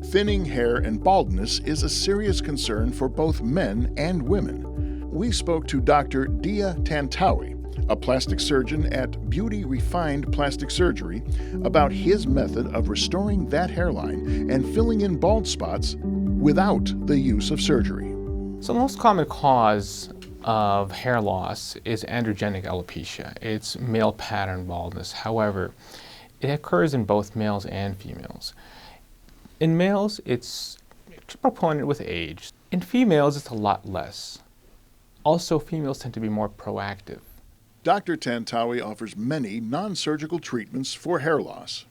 Thinning hair and baldness is a serious concern for both men and women. We spoke to Dr. Diya Tantawi, a plastic surgeon at Beauty Refined Plastic Surgery, about his method of restoring that hairline and filling in bald spots without the use of surgery. So the most common cause of hair loss is androgenic alopecia. It's male pattern baldness. However, it occurs in both males and females. In males, it's proponent with age. In females, it's a lot less. Also, females tend to be more proactive. Dr. Tantawi offers many non-surgical treatments for hair loss.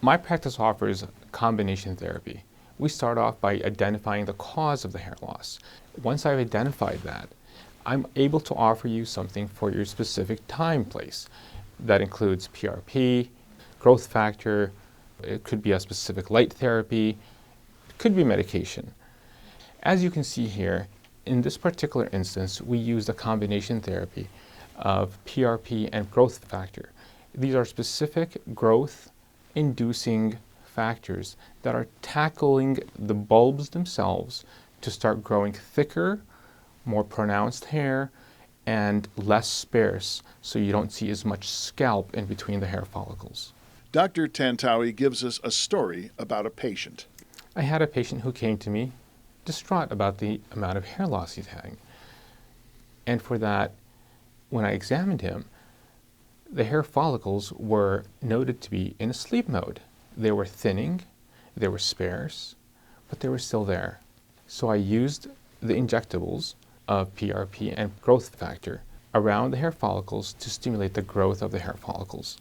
My practice offers combination therapy. We start off by identifying the cause of the hair loss. Once I've identified that, I'm able to offer you something for your specific time place. That includes PRP, growth factor, it could be a specific light therapy, it could be medication. As you can see here, in this particular instance, we used a combination therapy of PRP and growth factor. These are specific growth-inducing factors that are tackling the bulbs themselves to start growing thicker, more pronounced hair, and less sparse, so you don't see as much scalp in between the hair follicles. Dr. Tantawi gives us a story about a patient. I had a patient who came to me distraught about the amount of hair loss he's having. And for that, when I examined him, the hair follicles were noted to be in a sleep mode. They were thinning, they were sparse, but they were still there. So I used the injectables of PRP and growth factor around the hair follicles to stimulate the growth of the hair follicles.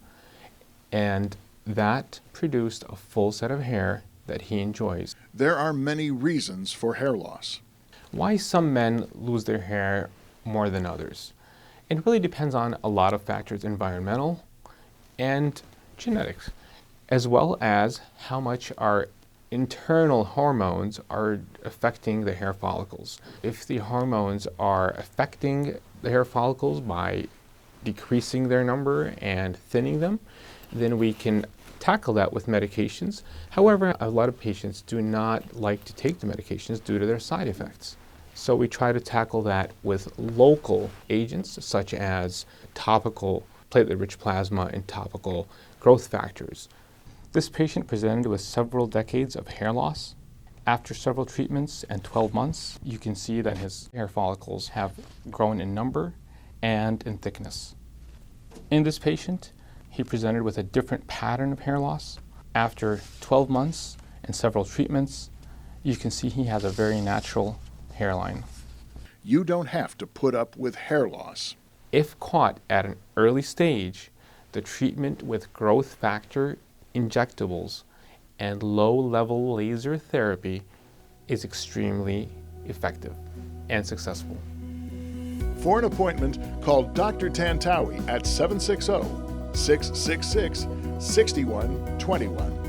And that produced a full set of hair that he enjoys. There are many reasons for hair loss. Why some men lose their hair more than others? It really depends on a lot of factors, environmental and genetics, as well as how much our internal hormones are affecting the hair follicles. If the hormones are affecting the hair follicles by decreasing their number and thinning them, then we can tackle that with medications. However, a lot of patients do not like to take the medications due to their side effects. So we try to tackle that with local agents such as topical platelet-rich plasma and topical growth factors. This patient presented with several decades of hair loss. After several treatments and 12 months, you can see that his hair follicles have grown in number and in thickness. In this patient, he presented with a different pattern of hair loss. After 12 months and several treatments, you can see he has a very natural hairline. You don't have to put up with hair loss. If caught at an early stage, the treatment with growth factor injectables and low-level laser therapy is extremely effective and successful. For an appointment, call Dr. Tantawi at 760-666-6121.